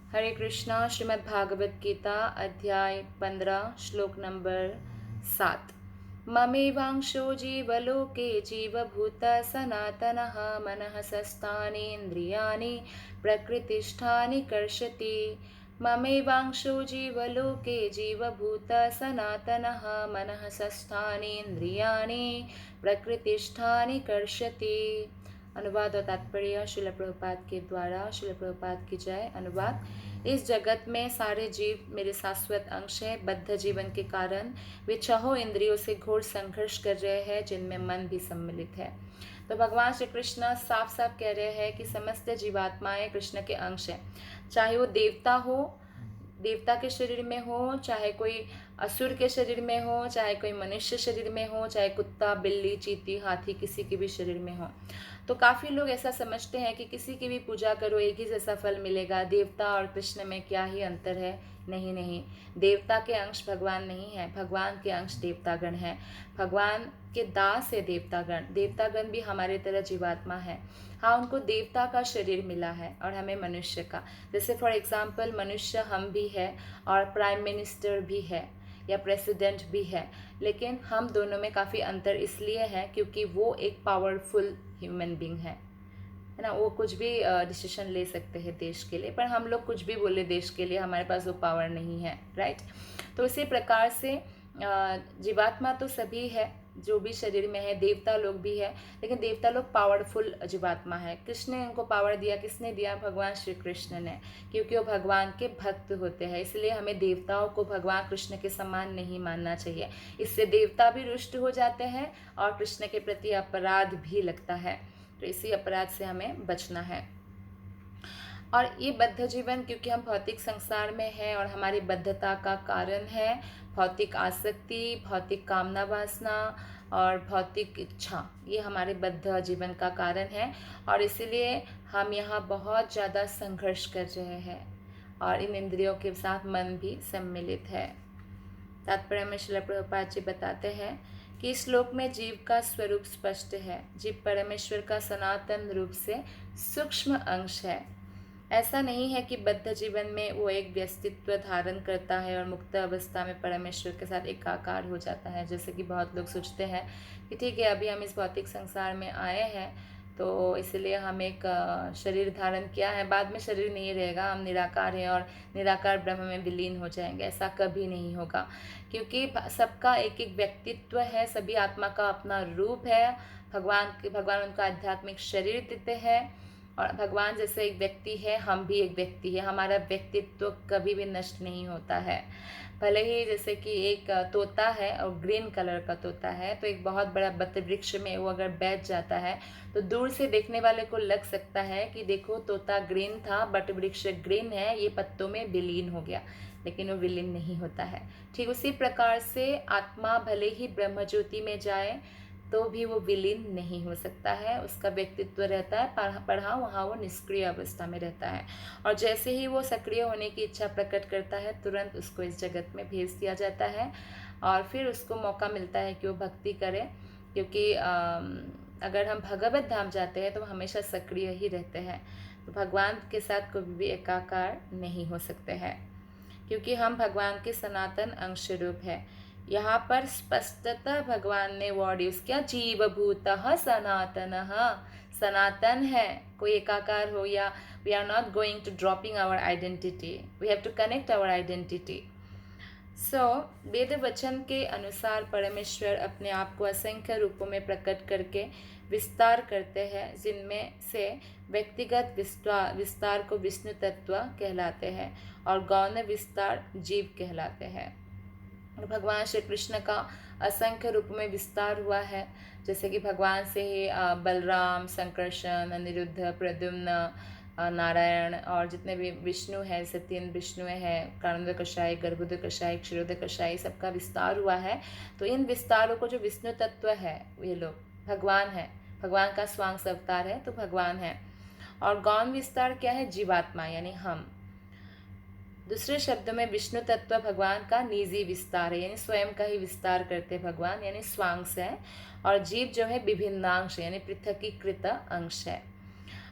हरे कृष्णा। श्रीमद् भागवत गीता अध्याय 15 श्लोक नंबर 7। ममेवांशो जीवलोके जीवभूत सनातनः मनः सस्तानीन्द्रियाणि प्रकृतिष्ठानि कर्षति। ममेवांशो जीवलोके जीवभूत सनातनः मनः सस्तानीन्द्रियाणि प्रकृतिष्ठानि कर्षति। अनुवाद और तात्पर्य श्रील प्रभुपाद के द्वारा। श्रील प्रभुपाद की जय। अनुवाद। इस जगत में सारे जीव मेरे शाश्वत अंश है। बद्ध जीवन के कारण वे छहों इंद्रियों से घोर संघर्ष कर रहे हैं, जिनमें मन भी सम्मिलित है। तो भगवान श्री कृष्ण साफ साफ कह रहे हैं कि समस्त जीवात्माएं कृष्ण के अंश हैं। चाहे वो देवता हो, देवता के शरीर में हो, चाहे कोई असुर के शरीर में हो, चाहे कोई मनुष्य शरीर में हो, चाहे कुत्ता, बिल्ली, चींटी, हाथी किसी के भी शरीर में हो। तो काफ़ी लोग ऐसा समझते हैं कि किसी की भी पूजा करो एक ही जैसा फल मिलेगा, देवता और कृष्ण में क्या ही अंतर है। नहीं नहीं, देवता के अंश भगवान नहीं है, भगवान के अंश देवतागण हैं। भगवान के दास है देवतागण। देवतागण भी हमारे तरह जीवात्मा है। हाँ, उनको देवता का शरीर मिला है और हमें मनुष्य का। जैसे फॉर एग्जाम्पल मनुष्य हम भी है और प्राइम मिनिस्टर भी है या प्रेसिडेंट भी है, लेकिन हम दोनों में काफ़ी अंतर इसलिए है क्योंकि वो एक पावरफुल ह्यूमन बींग है ना। वो कुछ भी डिसीजन ले सकते हैं देश के लिए, पर हम लोग कुछ भी बोले देश के लिए, हमारे पास वो पावर नहीं है, राइट। तो इसी प्रकार से जीवात्मा तो सभी है जो भी शरीर में है, देवता लोग भी है, लेकिन देवता लोग पावरफुल जीवात्मा है। कृष्ण ने उनको पावर दिया। किसने दिया? भगवान श्री कृष्ण ने, क्योंकि वो भगवान के भक्त होते हैं। इसलिए हमें देवताओं को भगवान कृष्ण के समान नहीं मानना चाहिए। इससे देवता भी रुष्ट हो जाते हैं और कृष्ण के प्रति अपराध भी लगता है। तो इसी अपराध से हमें बचना है। और ये बद्ध जीवन, क्योंकि हम भौतिक संसार में हैं और हमारी बद्धता का कारण है भौतिक आसक्ति, भौतिक कामना वासना और भौतिक इच्छा। ये हमारे बद्ध जीवन का कारण है और इसीलिए हम यहाँ बहुत ज़्यादा संघर्ष कर रहे हैं और इन इंद्रियों के साथ मन भी सम्मिलित है। तात्पर्य में श्रील प्रभुपाद जी बताते हैं कि इस श्लोक में जीव का स्वरूप स्पष्ट है। जीव परमेश्वर का सनातन रूप से सूक्ष्म अंश है। ऐसा नहीं है कि बद्ध जीवन में वो एक व्यक्तित्व धारण करता है और मुक्त अवस्था में परमेश्वर के साथ एकाकार हो जाता है, जैसे कि बहुत लोग सोचते हैं कि ठीक है अभी हम इस भौतिक संसार में आए हैं तो इसलिए हम एक शरीर धारण किया है, बाद में शरीर नहीं रहेगा, हम निराकार हैं और निराकार ब्रह्म में विलीन हो जाएंगे। ऐसा कभी नहीं होगा, क्योंकि सबका एक एक व्यक्तित्व है, सभी आत्मा का अपना रूप है। भगवान उनका आध्यात्मिक शरीर देते हैं और भगवान जैसे एक व्यक्ति है, हम भी एक व्यक्ति है। हमारा व्यक्तित्व कभी भी नष्ट नहीं होता है। भले ही जैसे कि एक तोता है और ग्रीन कलर का तोता है, तो एक बहुत बड़ा बत वृक्ष में वो अगर बैठ जाता है तो दूर से देखने वाले को लग सकता है कि देखो तोता ग्रीन था, बट वृक्ष ग्रीन है, ये पत्तों में विलीन हो गया, लेकिन वो विलीन नहीं होता है। ठीक उसी प्रकार से आत्मा भले ही ब्रह्म ज्योति में जाए तो भी वो विलीन नहीं हो सकता है। उसका व्यक्तित्व रहता है, पढ़ा वहाँ वो निष्क्रिय अवस्था में रहता है और जैसे ही वो सक्रिय होने की इच्छा प्रकट करता है तुरंत उसको इस जगत में भेज दिया जाता है और फिर उसको मौका मिलता है कि वो भक्ति करे, क्योंकि अगर हम भगवत धाम जाते हैं तो हमेशा सक्रिय ही रहते हैं। तो भगवान के साथ कभी भी एकाकार नहीं हो सकते हैं, क्योंकि हम भगवान के सनातन अंश रूप है। यहाँ पर स्पष्टतः भगवान ने वर्ड यूज किया, जीवभूतः सनातनः। सनातन है, कोई एकाकार हो या we are not going to dropping our identity, we have to connect our identity. So वेद वचन के अनुसार परमेश्वर अपने आप को असंख्य रूपों में प्रकट करके विस्तार करते हैं, जिनमें से व्यक्तिगत विस्तार को विष्णु तत्व कहलाते हैं और गौण विस्तार जीव कहलाते हैं। भगवान श्री कृष्ण का असंख्य रूप में विस्तार हुआ है, जैसे कि भगवान से ही बलराम, संकर्षण, अनिरुद्ध, प्रद्युम्न, नारायण और जितने भी विष्णु हैं, जैसे 3 विष्णु हैं, कारणोदय कषाय, गर्भोदय कषाय, क्षीरोदय कषाय, सबका विस्तार हुआ है। तो इन विस्तारों को जो विष्णु तत्व है ये लोग भगवान है, भगवान का स्वांश अवतार है तो भगवान है। और गौण विस्तार क्या है? जीवात्मा यानी हम। दूसरे शब्दों में विष्णु तत्व भगवान का निजी विस्तार है, यानी स्वयं का ही विस्तार करते भगवान, यानी स्वांश है। और जीव जो है विभिन्नांश यानी पृथकीकृत अंश है।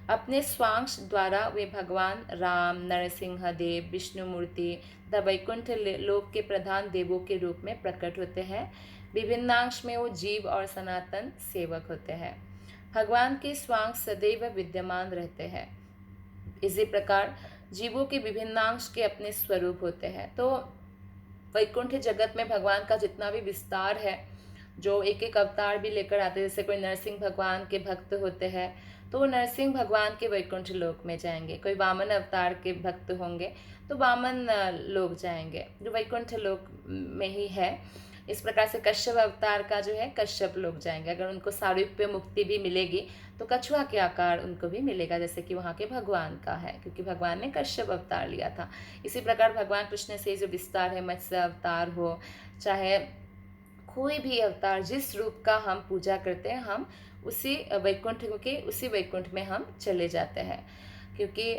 अपने स्वांश द्वारा वे भगवान राम, नरसिंह देव, विष्णु मूर्ति तथा वैकुंठ लोक के प्रधान देवों के रूप में प्रकट होते हैं। विभिन्नांश में वो जीव और सनातन सेवक होते हैं। भगवान के स्वांश सदैव विद्यमान रहते हैं। इसी प्रकार जीवों के विभिन्नांश के अपने स्वरूप होते हैं। तो वैकुंठ जगत में भगवान का जितना भी विस्तार है, जो एक एक अवतार भी लेकर आते हैं, जैसे कोई नरसिंह भगवान के भक्त होते हैं तो वो नरसिंह भगवान के वैकुंठ लोक में जाएंगे। कोई वामन अवतार के भक्त होंगे तो वामन लोक जाएंगे, जो वैकुंठ लोक में ही है। इस प्रकार से कश्यप अवतार का जो है कश्यप लोग जाएंगे। अगर उनको सारूप्य मुक्ति भी मिलेगी तो कछुआ के आकार उनको भी मिलेगा, जैसे कि वहाँ के भगवान का है, क्योंकि भगवान ने कश्यप अवतार लिया था। इसी प्रकार भगवान कृष्ण से जो विस्तार है, मत्स्य अवतार हो चाहे कोई भी अवतार, जिस रूप का हम पूजा करते हैं, हम उसी वैकुंठ में हम चले जाते हैं। क्योंकि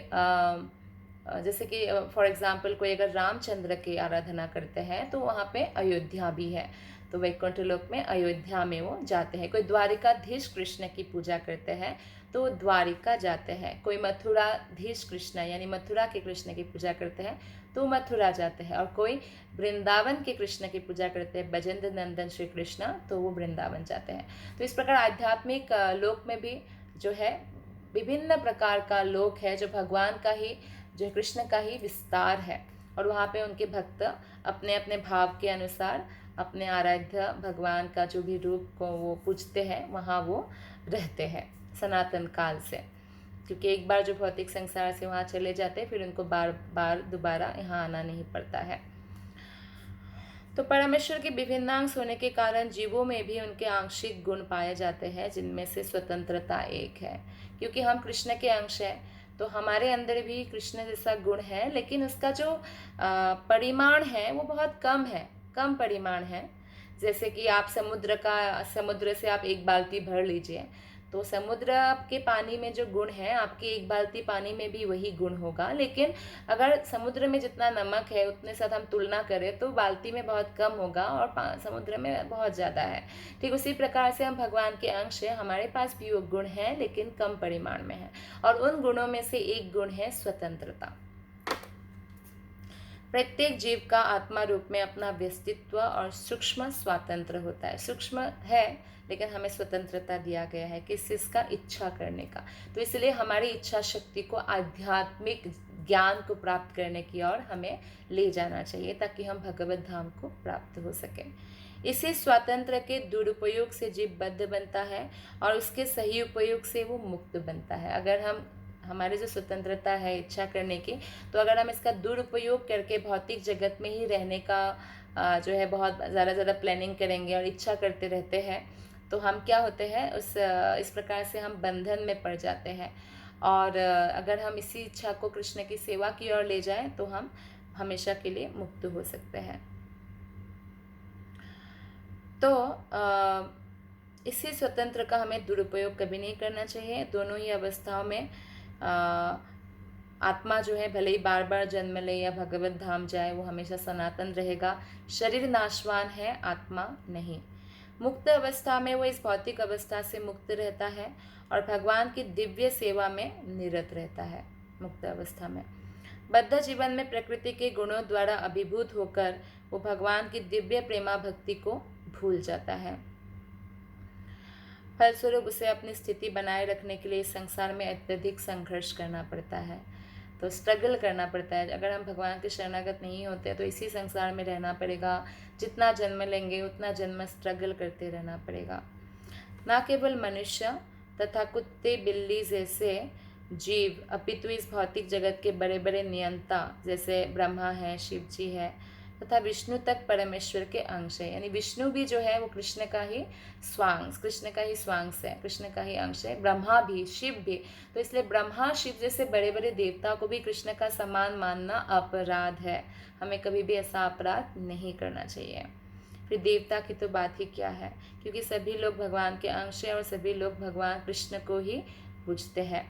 जैसे कि फॉर एग्जाम्पल कोई अगर रामचंद्र की आराधना करते हैं तो वहाँ पे अयोध्या भी है, तो वैकुंठ लोक में अयोध्या में वो जाते हैं। कोई द्वारिकाधीश कृष्ण की पूजा करते हैं तो द्वारिका जाते हैं। कोई मथुराधीश कृष्ण यानी मथुरा के कृष्ण की पूजा करते हैं तो मथुरा जाते हैं। और कोई वृंदावन के कृष्ण की पूजा करते हैं, बजेंद्र नंदन श्री कृष्ण, तो वो वृंदावन जाते हैं। तो इस प्रकार आध्यात्मिक लोक में भी जो है विभिन्न प्रकार का लोक है, जो भगवान का ही, जो कृष्ण का ही विस्तार है। और वहाँ पे उनके भक्त अपने अपने भाव के अनुसार अपने आराध्य भगवान का जो भी रूप को वो पूजते हैं, वहाँ वो रहते हैं सनातन काल से। क्योंकि एक बार जो भौतिक संसार से वहाँ चले जाते हैं, फिर उनको बार बार दोबारा यहाँ आना नहीं पड़ता है। तो परमेश्वर के विभिन्नांश होने के कारण जीवों में भी उनके आंशिक गुण पाए जाते हैं, जिनमें से स्वतंत्रता एक है। क्योंकि हम कृष्ण के अंश हैं तो हमारे अंदर भी कृष्ण जैसा गुण है, लेकिन उसका जो परिमाण है वो बहुत कम है, कम परिमाण है। जैसे कि आप समुद्र से आप एक बाल्टी भर लीजिए, तो समुद्र के पानी में जो गुण है, आपकी एक बाल्टी पानी में भी वही गुण होगा। लेकिन अगर समुद्र में जितना नमक है उतने साथ हम तुलना करें तो बाल्टी में बहुत कम होगा और समुद्र में बहुत ज़्यादा है। ठीक उसी प्रकार से हम भगवान के अंश हैं, हमारे पास भी वो गुण हैं लेकिन कम परिमाण में है। और उन गुणों में से एक गुण है स्वतंत्रता। प्रत्येक जीव का आत्मा रूप में अपना व्यक्तित्व और सूक्ष्म स्वातंत्र होता है। सूक्ष्म है लेकिन हमें स्वतंत्रता दिया गया है किस चीज़ का, इच्छा करने का। तो इसलिए हमारी इच्छा शक्ति को आध्यात्मिक ज्ञान को प्राप्त करने की ओर हमें ले जाना चाहिए, ताकि हम भगवत धाम को प्राप्त हो सके। इसी स्वातंत्र के दुरुपयोग से जीव बद्ध बनता है और उसके सही उपयोग से वो मुक्त बनता है। अगर हमारी जो स्वतंत्रता है इच्छा करने की, तो अगर हम इसका दुरुपयोग करके भौतिक जगत में ही रहने का जो है बहुत ज़्यादा प्लानिंग करेंगे और इच्छा करते रहते हैं, तो हम क्या होते हैं इस प्रकार से हम बंधन में पड़ जाते हैं। और अगर हम इसी इच्छा को कृष्ण की सेवा की ओर ले जाएं तो हम हमेशा के लिए मुक्त हो सकते हैं। तो इसी स्वतंत्र का हमें दुरुपयोग कभी नहीं करना चाहिए। दोनों ही अवस्थाओं में आत्मा जो है भले ही बार बार जन्म ले या भगवत धाम जाए, वो हमेशा सनातन रहेगा। शरीर नाशवान है, आत्मा नहीं। मुक्त अवस्था में वो इस भौतिक अवस्था से मुक्त रहता है और भगवान की दिव्य सेवा में निरत रहता है। मुक्त अवस्था में बद्ध जीवन में प्रकृति के गुणों द्वारा अभिभूत होकर वो भगवान की दिव्य प्रेमा भक्ति को भूल जाता है। फलस्वरूप उसे अपनी स्थिति बनाए रखने के लिए संसार में अत्यधिक संघर्ष करना पड़ता है, तो स्ट्रगल करना पड़ता है। अगर हम भगवान के शरणागत नहीं होते तो इसी संसार में रहना पड़ेगा। जितना जन्म लेंगे उतना जन्म स्ट्रगल करते रहना पड़ेगा। न केवल मनुष्य तथा कुत्ते बिल्ली जैसे जीव, अपितु इस भौतिक जगत के बड़े बड़े नियंता जैसे ब्रह्मा है, शिव जी है तथा विष्णु तक परमेश्वर के अंश है। यानी विष्णु भी जो है वो कृष्ण का ही स्वांश है, कृष्ण का ही अंश है। ब्रह्मा भी, शिव भी। तो इसलिए ब्रह्मा शिव जैसे बड़े बड़े देवता को भी कृष्ण का समान मानना अपराध है। हमें कभी भी ऐसा अपराध नहीं करना चाहिए। फिर देवता की तो बात ही क्या है, क्योंकि सभी लोग भगवान के अंश हैं और सभी लोग भगवान कृष्ण को ही पूजते हैं।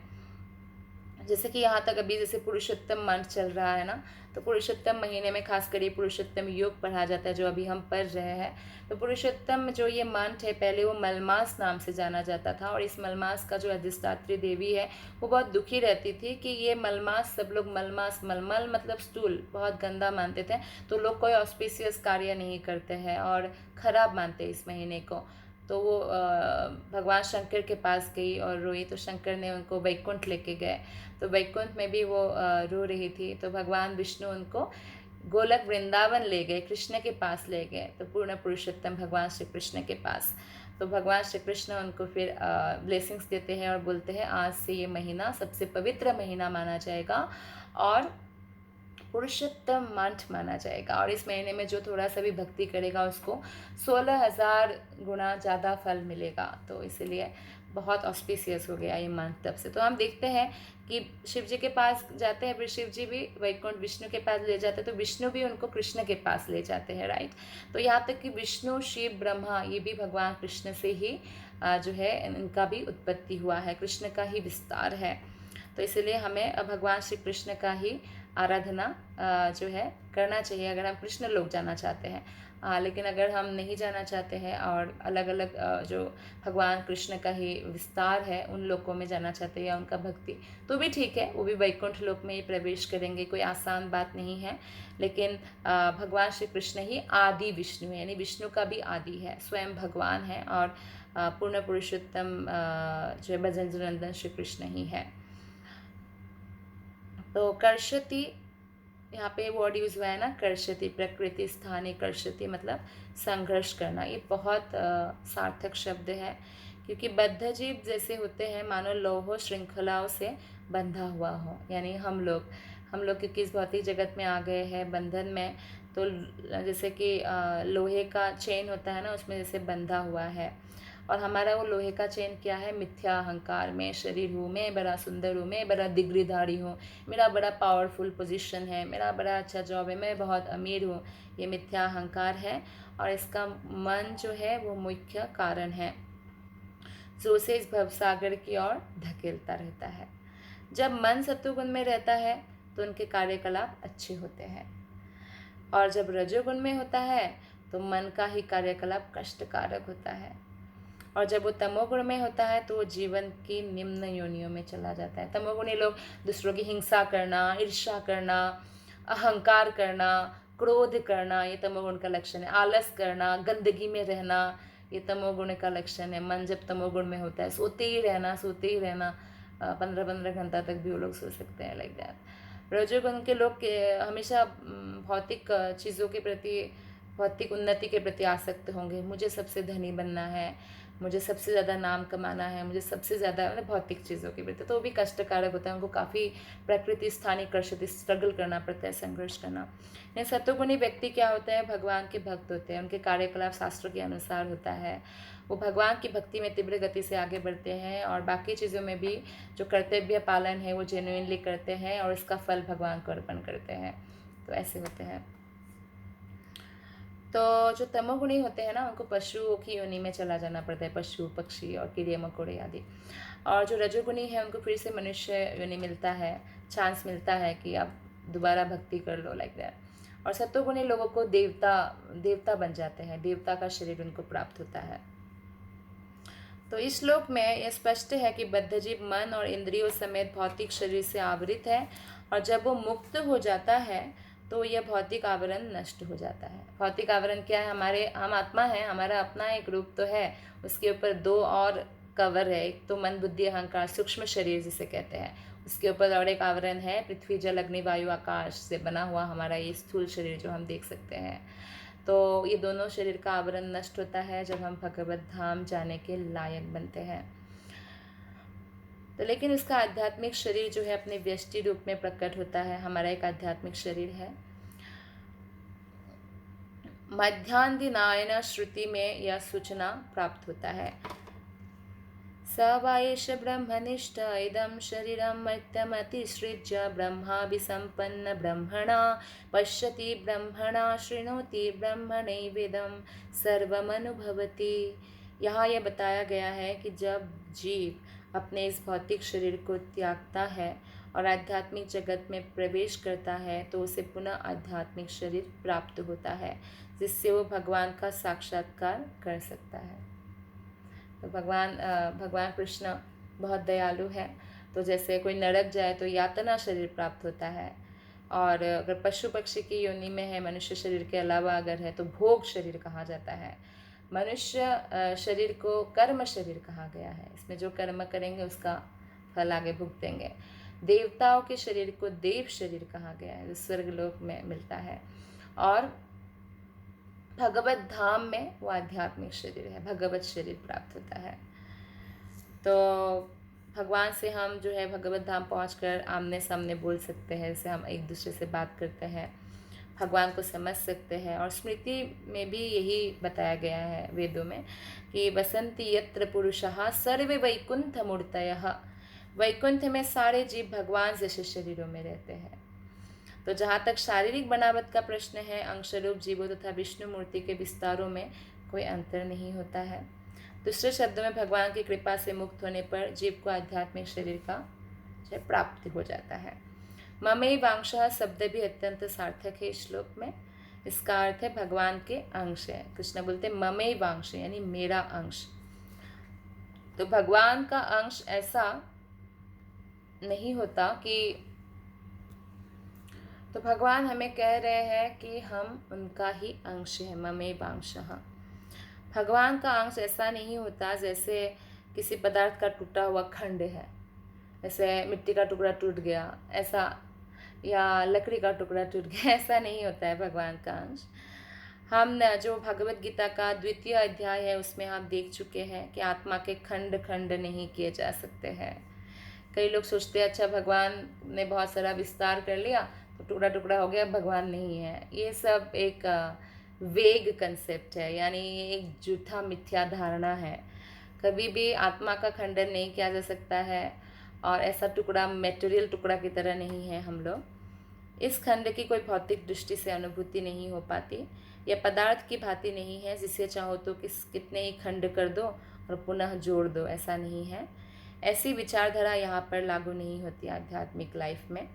जैसे कि यहाँ तक अभी जैसे पुरुषोत्तम मंथ चल रहा है ना, तो पुरुषोत्तम महीने में खासकर ये पुरुषोत्तम योग पढ़ा जाता है जो अभी हम पढ़ रहे हैं। तो पुरुषोत्तम जो ये मंथ है, पहले वो मलमास नाम से जाना जाता था, और इस मलमास का जो अधिष्ठात्री देवी है वो बहुत दुखी रहती थी कि ये मलमास, सब लोग मलमास, मलमल मतलब स्टूल, बहुत गंदा मानते थे, तो लोग कोई ऑस्पिशियस कार्य नहीं करते हैं और ख़राब मानते इस महीने को। तो वो भगवान शंकर के पास गई और रोई, तो शंकर ने उनको वैकुंठ लेके गए। तो वैकुंठ में भी वो रो रही थी, तो भगवान विष्णु उनको गोलक वृंदावन ले गए, कृष्ण के पास ले गए, तो पूर्ण पुरुषोत्तम भगवान श्री कृष्ण के पास। तो भगवान श्री कृष्ण उनको फिर ब्लेसिंग्स देते हैं और बोलते हैं आज से ये महीना सबसे पवित्र महीना माना जाएगा और पुरुषोत्तम मंथ माना जाएगा, और इस महीने में जो थोड़ा सा भी भक्ति करेगा उसको 16,000 गुना ज़्यादा फल मिलेगा। तो इसलिए बहुत ऑस्पिशियस हो गया ये मंथ तब से। तो हम देखते हैं कि शिव जी के पास जाते हैं, फिर शिव जी भी वैकुंठ विष्णु के पास ले जाते हैं, तो विष्णु भी उनको कृष्ण के पास ले जाते हैं, राइट। तो यहाँ तक कि विष्णु, शिव, ब्रह्मा ये भी भगवान कृष्ण से ही जो है इनका भी उत्पत्ति हुआ है, कृष्ण का ही विस्तार है। तो इसलिए हमें भगवान श्री कृष्ण का ही आराधना जो है करना चाहिए अगर हम कृष्ण लोक जाना चाहते हैं। लेकिन अगर हम नहीं जाना चाहते हैं और अलग अलग जो भगवान कृष्ण का ही विस्तार है उन लोकों में जाना चाहते हैं या उनका भक्ति, तो भी ठीक है, वो भी वैकुंठ लोक में ही प्रवेश करेंगे, कोई आसान बात नहीं है। लेकिन भगवान श्री कृष्ण ही आदि विष्णु है, यानी विष्णु का भी आदि है, स्वयं भगवान है, और पूर्ण पुरुषोत्तम जो है भजन नंदन श्री कृष्ण ही है। तो कर्षति, यहाँ पे वर्ड यूज़ हुआ है ना, कर्षति, प्रकृति स्थाने कर्षति मतलब संघर्ष करना। ये बहुत सार्थक शब्द है, क्योंकि बद्ध जीव जैसे होते हैं मानो लोहो श्रृंखलाओं से बंधा हुआ हो, यानी हम लोग क्योंकि इस भौतिक जगत में आ गए हैं बंधन में, तो जैसे कि लोहे का चेन होता है ना, उसमें जैसे बंधा हुआ है, और हमारा वो लोहे का चेन क्या है, मिथ्या अहंकार। मैं शरीर हूँ, मैं बड़ा सुंदर हूँ, मैं बड़ा डिग्रीधारी हूँ, मेरा बड़ा पावरफुल पोजीशन है, मेरा बड़ा अच्छा जॉब है, मैं बहुत अमीर हूँ, ये मिथ्या अहंकार है। और इसका मन जो है वो मुख्य कारण है जो उसे इस भवसागर की ओर धकेलता रहता है। जब मन सत्वगुण में रहता है तो उनके कार्यकलाप अच्छे होते हैं, और जब रजोगुण में होता है तो मन का ही कार्यकलाप कष्टकारक होता है, और जब वो तमोगुण में होता है तो वो जीवन की निम्न योनियों में चला जाता है। तमोगुणी लोग दूसरों की हिंसा करना, ईर्ष्या करना, अहंकार करना, क्रोध करना, ये तमोगुण का लक्षण है। आलस करना, गंदगी में रहना, ये तमोगुण का लक्षण है। मन जब तमोगुण में होता है सोते ही रहना 15-15 घंटा तक भी वो लोग सो सकते हैं, लाइक दैट। रजोगुण के लोग हमेशा भौतिक चीज़ों के प्रति, भौतिक उन्नति के प्रति आसक्त होंगे। मुझे सबसे धनी बनना है, मुझे सबसे ज़्यादा नाम कमाना है, मुझे सबसे ज़्यादा मतलब भौतिक चीज़ों के प्रति, तो वो भी कष्टकारक होता है। उनको काफ़ी प्रकृति स्थानीय कर्षति स्ट्रगल करना पड़ता है, संघर्ष करना। नहीं, सत्वगुणी व्यक्ति क्या होता है, भगवान के भक्त होते हैं, उनके कार्यकलाप शास्त्रों के अनुसार होता है, वो भगवान की भक्ति में तीव्र गति से आगे बढ़ते हैं, और बाकी चीज़ों में भी जो कर्तव्य पालन है वो जेन्युइनली करते हैं, और इसका फल भगवान को अर्पण करते हैं। तो ऐसे होते हैं। तो जो तमोगुणी होते हैं ना, उनको पशुओं की योनि में चला जाना पड़ता है, पशु, पक्षी और कीड़े मकोड़े आदि। और जो रजोगुणी है उनको फिर से मनुष्य योनि मिलता है, चांस मिलता है कि आप दोबारा भक्ति कर लो, लाइक दैट। और सत्वगुणी लोगों को देवता बन जाते हैं, देवता का शरीर उनको प्राप्त होता है। तो इस श्लोक में यह स्पष्ट है कि बद्धजीव मन और इंद्रियों समेत भौतिक शरीर से आवृत है, और जब वो मुक्त हो जाता है तो यह भौतिक आवरण नष्ट हो जाता है। भौतिक आवरण क्या है, हम आत्मा है, हमारा अपना एक रूप तो है, उसके ऊपर दो और कवर है, एक तो मन बुद्धि अहंकार सूक्ष्म शरीर जिसे कहते हैं, उसके ऊपर और एक आवरण है पृथ्वी जल अग्नि वायु आकाश से बना हुआ हमारा ये स्थूल शरीर जो हम देख सकते हैं। तो ये दोनों शरीर का आवरण नष्ट होता है जब हम भगवत धाम जाने के लायक बनते हैं। तो लेकिन इसका आध्यात्मिक शरीर जो है अपने व्यष्टि रूप में प्रकट होता है, हमारा एक आध्यात्मिक शरीर है। मध्यान्दिनायन श्रुति में यह सूचना प्राप्त होता है, स वाएष ब्रह्मनिष्ठ इदं शरीरं मर्त्यमतिसृज्य ब्रह्माभिसम्पन्न ब्रह्मणा पश्यति ब्रह्मणा शृणोति ब्रह्मणैवेदं सर्वमनुभवति। यहाँ यह बताया गया है कि जब जीव अपने इस भौतिक शरीर को त्यागता है और आध्यात्मिक जगत में प्रवेश करता है तो उसे पुनः आध्यात्मिक शरीर प्राप्त होता है, जिससे वो भगवान का साक्षात्कार कर सकता है। तो भगवान कृष्ण बहुत दयालु है। तो जैसे कोई नरक जाए तो यातना शरीर प्राप्त होता है, और अगर पशु पक्षी की योनि में है, मनुष्य शरीर के अलावा अगर है, तो भोग शरीर कहा जाता है। मनुष्य शरीर को कर्म शरीर कहा गया है, इसमें जो कर्म करेंगे उसका फल आगे भुगतेंगे। देवताओं के शरीर को देव शरीर कहा गया है, जो स्वर्ग लोक में मिलता है। और भगवत धाम में वो आध्यात्मिक शरीर है, भगवत शरीर प्राप्त होता है। तो भगवान से हम जो है भगवत धाम पहुंचकर आमने सामने बोल सकते हैं, जैसे हम एक दूसरे से बात करते हैं, भगवान को समझ सकते हैं। और स्मृति में भी यही बताया गया है वेदों में कि वसंती यत्र पुरुषः सर्वे वैकुंठ मूर्तयः, वैकुंठ में सारे जीव भगवान जैसे शरीरों में रहते हैं। तो जहाँ तक शारीरिक बनावट का प्रश्न है, अंशरूप जीवों तथा विष्णु मूर्ति के विस्तारों में कोई अंतर नहीं होता है। दूसरे शब्दों में भगवान की कृपा से मुक्त होने पर जीव को आध्यात्मिक शरीर का प्राप्ति हो जाता है। ममैवांशः शब्द भी अत्यंत सार्थक है इस श्लोक में। इसका अर्थ है भगवान के अंश है। कृष्ण बोलते ममैवांश यानी मेरा अंश। तो भगवान का अंश ऐसा नहीं होता कि, तो भगवान हमें कह रहे हैं कि हम उनका ही अंश है। ममैवांशः, भगवान का अंश ऐसा नहीं होता जैसे किसी पदार्थ का टूटा हुआ खंड है, जैसे मिट्टी का टुकड़ा टूट गया ऐसा, या लकड़ी का टुकड़ा टूट गया, ऐसा नहीं होता है भगवान का अंश। हम जो भगवत गीता का 2वां अध्याय है उसमें हम देख चुके हैं कि आत्मा के खंड खंड नहीं किए जा सकते हैं। कई लोग सोचते हैं अच्छा भगवान ने बहुत सारा विस्तार कर लिया तो टुकड़ा टुकड़ा हो गया, भगवान नहीं है। ये सब एक वेग कंसेप्ट है, यानी एक झूठा मिथ्या धारणा है। कभी भी आत्मा का खंडन नहीं किया जा सकता है, और ऐसा टुकड़ा मेटेरियल टुकड़ा की तरह नहीं है हम लोग। इस खंड की कोई भौतिक दृष्टि से अनुभूति नहीं हो पाती। यह पदार्थ की भांति नहीं है जिसे चाहो तो कितने ही खंड कर दो और पुनः जोड़ दो, ऐसा नहीं है। ऐसी विचारधारा यहाँ पर लागू नहीं होती आध्यात्मिक लाइफ में,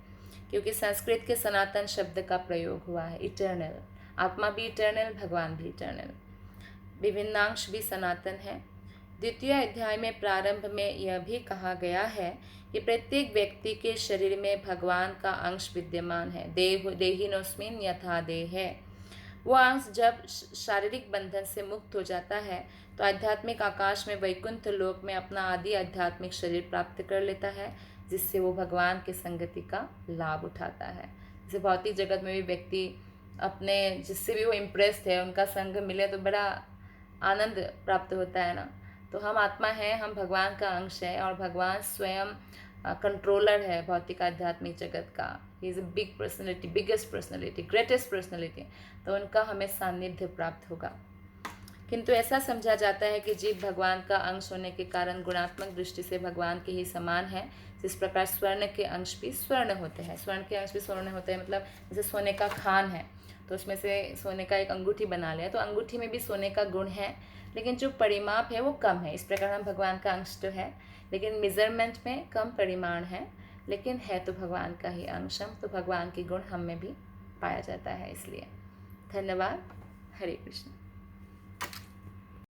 क्योंकि संस्कृत के सनातन शब्द का प्रयोग हुआ है, इटर्नल। आत्मा भी इटर्नल, भगवान भी इटर्नल, विभिन्नांश भी सनातन है। 2वां अध्याय में प्रारंभ में यह भी कहा गया है कि प्रत्येक व्यक्ति के शरीर में भगवान का अंश विद्यमान है। देहिनोस्मिन् यथा देहे। वो अंश जब शारीरिक बंधन से मुक्त हो जाता है तो आध्यात्मिक आकाश में वैकुंठ लोक में अपना आदि आध्यात्मिक शरीर प्राप्त कर लेता है, जिससे वो भगवान के संगति का लाभ उठाता है। जैसे भौतिक जगत में भी व्यक्ति अपने जिससे भी वो इम्प्रेस्ड है उनका संग मिले तो बड़ा आनंद प्राप्त होता है ना। तो हम आत्मा है, हम भगवान का अंश है, और भगवान स्वयं कंट्रोलर है भौतिक आध्यात्मिक जगत का। He is a big personality, biggest personality, greatest personality. तो उनका हमें सानिध्य प्राप्त होगा। किंतु ऐसा समझा जाता है कि जीव भगवान का अंश होने के कारण गुणात्मक दृष्टि से भगवान के ही समान है। जिस प्रकार स्वर्ण के अंश भी स्वर्ण होते हैं, स्वर्ण के अंश भी स्वर्ण होते हैं, मतलब जैसे सोने का खान है तो उसमें से सोने का एक अंगूठी बना लिया तो अंगूठी में भी सोने का गुण है, लेकिन जो परिमाप है वो कम है। इस प्रकार हम भगवान का अंश तो है, लेकिन मेजरमेंट में कम परिमाण है, लेकिन है तो भगवान का ही अंश हम। तो भगवान के गुण हम में भी पाया जाता है। इसलिए धन्यवाद। हरे कृष्ण।